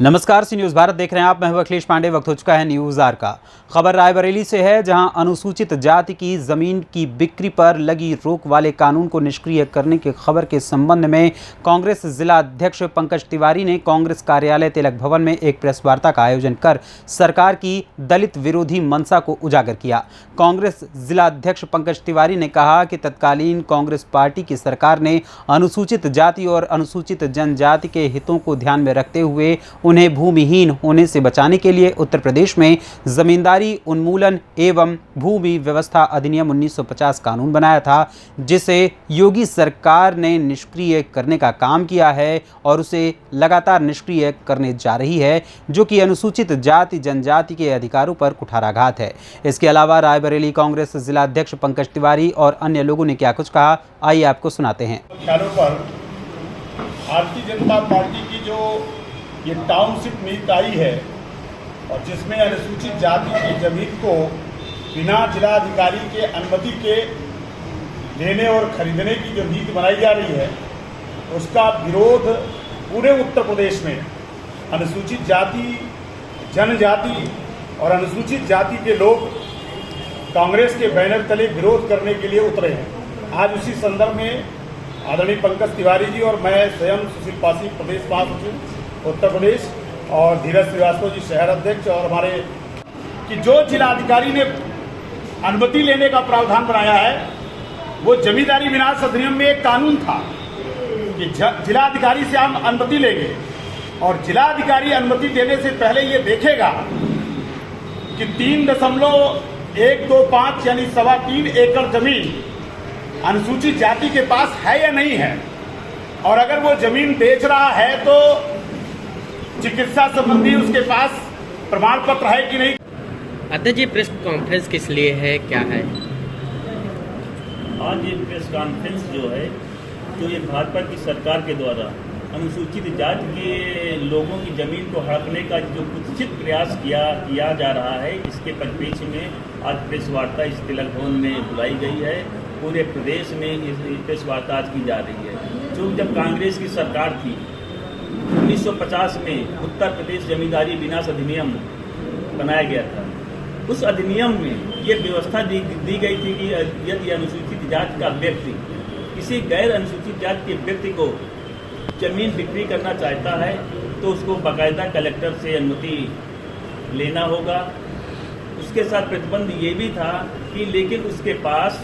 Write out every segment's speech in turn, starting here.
नमस्कार, सी न्यूज़ भारत देख रहे हैं आप। मैं हूं अखिलेश पांडे। वक्त हो चुका है न्यूज़ आर का। खबर रायबरेली से है, जहां अनुसूचित जाति की जमीन की बिक्री पर लगी रोक वाले कानून को निष्क्रिय करने की खबर के संबंध में कांग्रेस जिला अध्यक्ष पंकज तिवारी ने कांग्रेस कार्यालय तिलक भवन में एक प्रेस वार्ता का आयोजन कर सरकार की दलित विरोधी मंशा को उजागर किया। कांग्रेस जिला अध्यक्ष पंकज तिवारी ने कहा कि तत्कालीन कांग्रेस पार्टी की सरकार ने अनुसूचित जाति और अनुसूचित जनजाति के हितों को ध्यान में रखते हुए उन्हें भूमिहीन होने से बचाने के लिए उत्तर प्रदेश में जमींदारी उन्मूलन एवं भूमि व्यवस्था अधिनियम 1950 कानून बनाया था, जिसे योगी सरकार ने निष्क्रिय करने का काम किया है और उसे लगातार निष्क्रिय करने जा रही है, जो कि अनुसूचित जाति जनजाति के अधिकारों पर कुठाराघात है। इसके अलावा रायबरेली कांग्रेस जिला अध्यक्ष पंकज तिवारी और अन्य लोगों ने क्या कुछ कहा, आइए आपको सुनाते हैं। भारतीय जनता पार्टी की जो ये टाउनशिप नीति आई है और जिसमें अनुसूचित जाति की जमीन को बिना जिलाधिकारी के अनुमति के लेने और खरीदने की जो नीति बनाई जा रही है, उसका विरोध पूरे उत्तर प्रदेश में अनुसूचित जाति, जनजाति और अनुसूचित जाति के लोग कांग्रेस के बैनर तले विरोध करने के लिए उतरे हैं। आज उसी संदर्भ में आदरणीय पंकज तिवारी जी और मैं स्वयं सुशील पासी प्रदेश महासचिव उत्तर प्रदेश और धीरज श्रीवास्तव जी शहर अध्यक्ष और हमारे कि जो जिलाधिकारी ने अनुमति लेने का प्रावधान बनाया है, वो जमींदारी विनाश अधिनियम में एक कानून था कि जिलाधिकारी से हम अनुमति लेंगे और जिलाधिकारी अनुमति देने से पहले ये देखेगा कि 3.125 यानी 3.25 एकड़ जमीन अनुसूचित जाति के पास है या नहीं है, और अगर वो जमीन बेच रहा है तो चिकित्सा संबंधी उसके पास प्रमाण पत्र है कि नहीं। अध्यक्ष जी, प्रेस कॉन्फ्रेंस किस लिए है, क्या है? आज ये प्रेस कॉन्फ्रेंस जो है, जो ये भाजपा की सरकार के द्वारा अनुसूचित जाति के लोगों की ज़मीन को हड़पने का जो कुत्सित प्रयास किया जा रहा है, इसके परिप्रेक्ष्य में आज प्रेस वार्ता इस तिलक भवन में बुलाई गई है। पूरे प्रदेश में इस प्रेस वार्ता आज की जा रही है। जो जब कांग्रेस की सरकार थी 1950 में उत्तर प्रदेश जमींदारी विनाश अधिनियम बनाया गया था। उस अधिनियम में ये व्यवस्था दी गई थी कि यदि अनुसूचित जाति का व्यक्ति किसी गैर अनुसूचित जाति के व्यक्ति को जमीन बिक्री करना चाहता है तो उसको बाकायदा कलेक्टर से अनुमति लेना होगा। उसके साथ प्रतिबंध ये भी था कि लेकिन उसके पास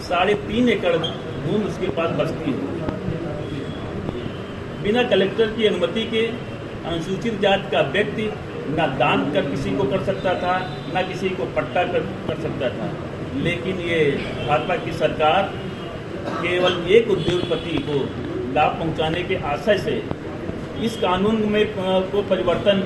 3.5 एकड़ भूमि उसके पास बचती हो। बिना कलेक्टर की अनुमति के अनुसूचित जाति का व्यक्ति ना दान कर किसी को कर सकता था, ना किसी को पट्टा कर सकता था। लेकिन ये भाजपा की सरकार केवल एक उद्योगपति को लाभ पहुंचाने के आशय से इस कानून में को परिवर्तन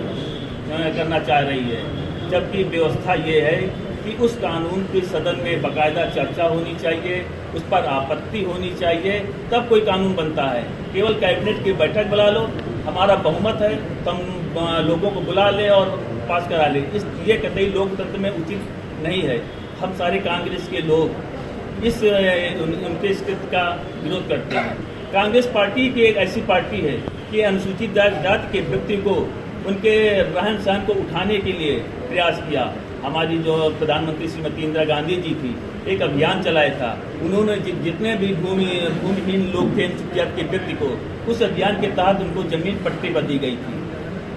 करना चाह रही है, जबकि व्यवस्था ये है कि उस कानून के सदन में बाकायदा चर्चा होनी चाहिए, उस पर आपत्ति होनी चाहिए, तब कोई कानून बनता है। केवल कैबिनेट की बैठक बुला लो, हमारा बहुमत है, तुम लोगों को बुला ले और पास करा ले, ये कतई लोकतंत्र में उचित नहीं है। हम सारे कांग्रेस के लोग उनके इस कृत्य का विरोध करते हैं। कांग्रेस पार्टी की एक ऐसी पार्टी है कि अनुसूचित जाति के व्यक्ति को उनके रहन सहन को उठाने के लिए प्रयास किया। हमारी जो प्रधानमंत्री श्रीमती इंदिरा गांधी जी थी, एक अभियान चलाया था। उन्होंने जितने भी भूमिहीन लोग थे अनुसूचित जाति के व्यक्ति को, उस अभियान के तहत उनको जमीन पट्टे पर दी गई थी।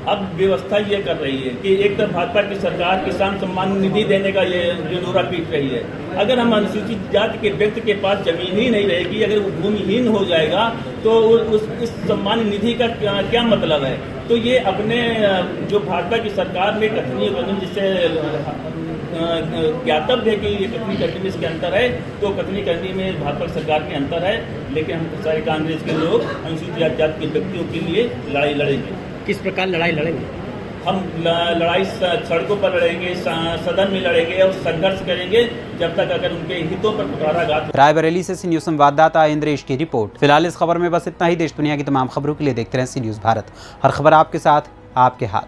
अब व्यवस्था ये कर रही है कि एक तरफ भाजपा की सरकार किसान सम्मान निधि देने का ये ढिंढोरा पीट रही है। अगर हम अनुसूचित जाति के व्यक्ति के पास जमीन ही नहीं रहेगी, अगर वो भूमिहीन हो जाएगा तो इस सम्मान निधि का क्या मतलब है? तो ये अपने जो भाजपा की सरकार में कथनी कानून, जिससे ज्ञातव्य है कि ये कथनी करने में इसके अंतर है, तो कथनी करने में भाजपा सरकार में अंतर है। लेकिन हम सारे कांग्रेस के लोग अनुसूचित जाति के व्यक्तियों के लिए लड़ाई लड़ेंगे। किस प्रकार लड़ाई लड़ेंगे? हम लड़ाई सड़कों पर लड़ेंगे, सदन में लड़ेंगे और संघर्ष करेंगे जब तक अगर उनके हितों पर कुठाराघात। रायबरेली से सी न्यूज़ संवाददाता इंद्रेश की रिपोर्ट। फिलहाल इस खबर में बस इतना ही। देश दुनिया की तमाम खबरों के लिए देखते रहें सी न्यूज़ भारत। हर खबर आपके साथ, आपके हाथ।